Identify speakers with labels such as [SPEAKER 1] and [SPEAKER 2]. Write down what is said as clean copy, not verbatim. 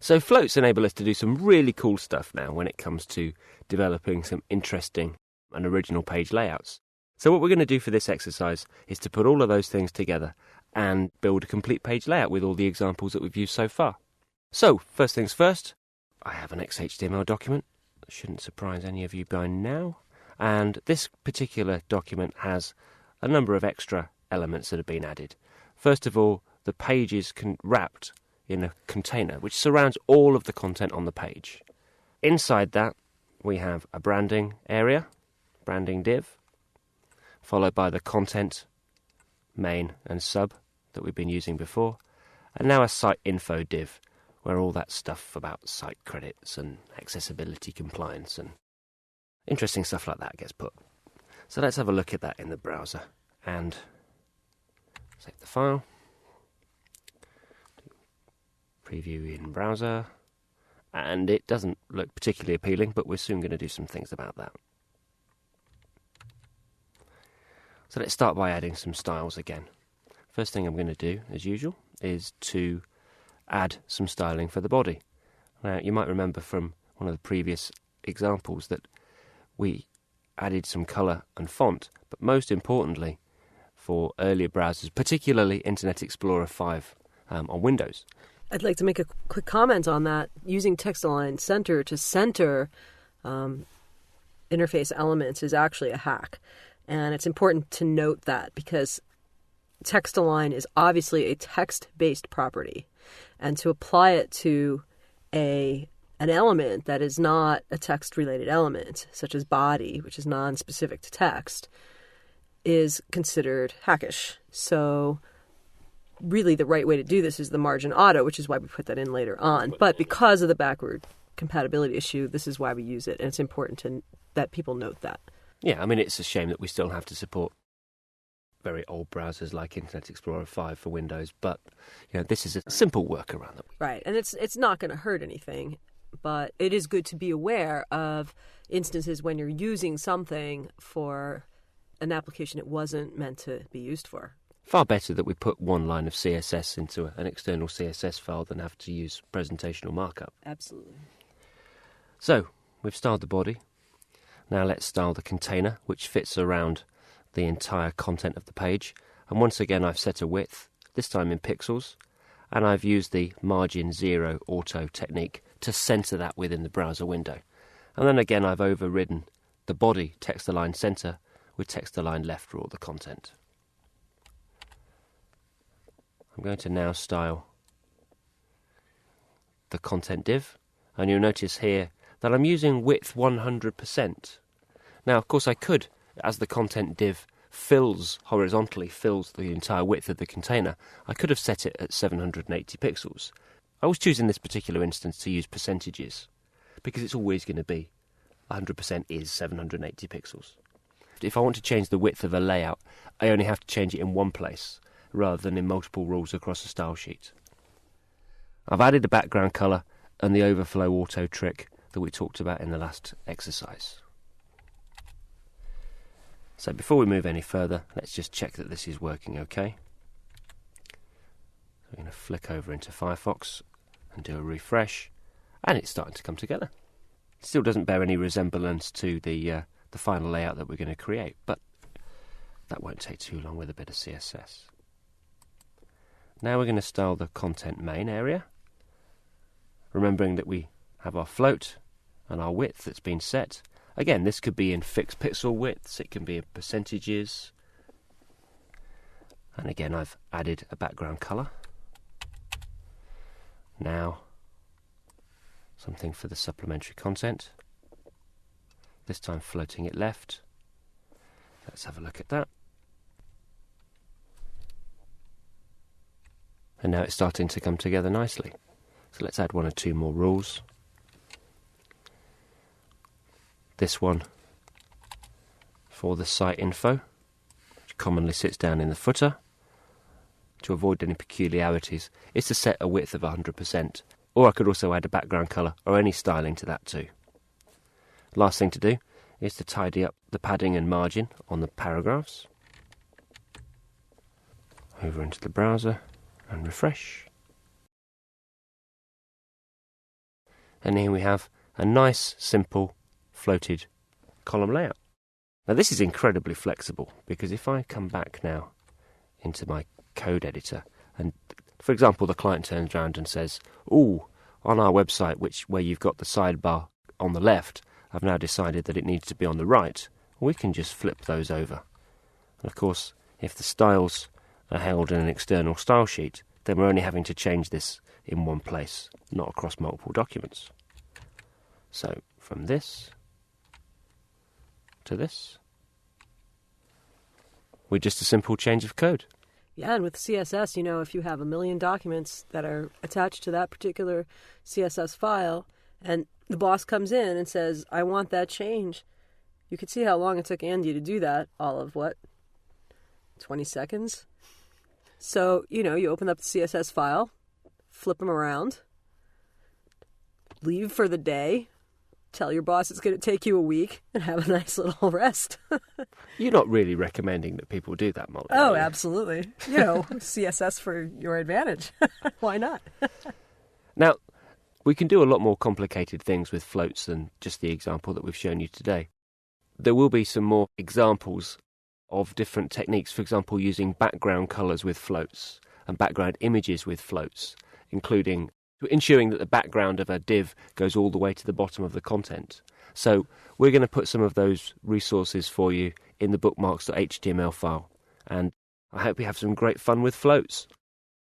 [SPEAKER 1] So floats enable us to do some really cool stuff now when it comes to developing some interesting and original page layouts. So what we're going to do for this exercise is to put all of those things together and build a complete page layout with all the examples that we've used so far. So, first things first, I have an XHTML document. That shouldn't surprise any of you by now. And this particular document has a number of extra elements that have been added. First of all, the page is wrapped in a container which surrounds all of the content on the page. Inside that, we have a branding area, branding div, followed by the content, main and sub that we've been using before, and now a site info div, where all that stuff about site credits and accessibility compliance and interesting stuff like that gets put. So let's have a look at that in the browser and save the file. Preview in browser, and it doesn't look particularly appealing, but we're soon going to do some things about that. So let's start by adding some styles again. First thing I'm going to do, as usual, is to add some styling for the body. Now, you might remember from one of the previous examples that we added some colour and font, but most importantly, for earlier browsers, particularly Internet Explorer 5 on Windows.
[SPEAKER 2] I'd like to make a quick comment on that. Using text-align center to center interface elements is actually a hack. And it's important to note that because text-align is obviously a text-based property. And to apply it to an element that is not a text-related element, such as body, which is non-specific to text, is considered hackish. So really the right way to do this is the margin auto, which is why we put that in later on. But because of the backward compatibility issue, this is why we use it. And it's important that people note that.
[SPEAKER 1] Yeah, I mean, it's a shame that we still have to support very old browsers like Internet Explorer 5 for Windows, but this is a simple workaround.
[SPEAKER 2] Right, and it's not going to hurt anything, but it is good to be aware of instances when you're using something for an application it wasn't meant to be used for.
[SPEAKER 1] Far better that we put one line of CSS into an external CSS file than have to use presentational markup.
[SPEAKER 2] Absolutely.
[SPEAKER 1] So, we've styled the body. Now let's style the container, which fits around the entire content of the page. And once again, I've set a width, this time in pixels, and I've used the margin 0 auto technique to center that within the browser window. And then again, I've overridden the body text-align center with text-align left for all the content. I'm going to now style the content div, and you'll notice here that I'm using width 100%. Now, of course, I could, as the content div fills the entire width of the container, I could have set it at 780 pixels. I was choosing this particular instance to use percentages, because it's always going to be 100% is 780 pixels. If I want to change the width of a layout, I only have to change it in one place, rather than in multiple rules across a style sheet. I've added a background colour and the overflow auto trick that we talked about in the last exercise. So before we move any further, let's just check that this is working okay. So we're going to flick over into Firefox and do a refresh, and it's starting to come together. It still doesn't bear any resemblance to the final layout that we're going to create, but that won't take too long with a bit of CSS. Now we're going to style the content main area, remembering that we have our float and our width that's been set. Again, this could be in fixed pixel widths, it can be in percentages. And again, I've added a background colour. Now, something for the supplementary content. This time floating it left. Let's have a look at that. And now it's starting to come together nicely. So let's add one or two more rules. This one for the site info, which commonly sits down in the footer. To avoid any peculiarities, is to set a width of 100%. Or I could also add a background colour or any styling to that too. Last thing to do is to tidy up the padding and margin on the paragraphs. Over into the browser and refresh. And here we have a nice, simple, floated column layout. Now this is incredibly flexible, because if I come back now into my code editor, and for example the client turns around and says, "Ooh, on our website where you've got the sidebar on the left, I've now decided that it needs to be on the right," we can just flip those over. And of course, if the styles are held in an external style sheet, then we're only having to change this in one place, not across multiple documents. So from this to this, with just a simple change of code.
[SPEAKER 2] Yeah, and with CSS, if you have 1 million documents that are attached to that particular CSS file, and the boss comes in and says, "I want that change," you could see how long it took Andy to do that, all of 20 seconds? So, you open up the CSS file, flip them around, leave for the day, tell your boss it's going to take you a week, and have a nice little rest.
[SPEAKER 1] You're not really recommending that people do that, Molly.
[SPEAKER 2] Oh, absolutely. CSS for your advantage. Why not?
[SPEAKER 1] Now, we can do a lot more complicated things with floats than just the example that we've shown you today. There will be some more examples of different techniques, for example, using background colours with floats and background images with floats, including ensuring that the background of a div goes all the way to the bottom of the content. So we're going to put some of those resources for you in the bookmarks.html file, and I hope you have some great fun with floats.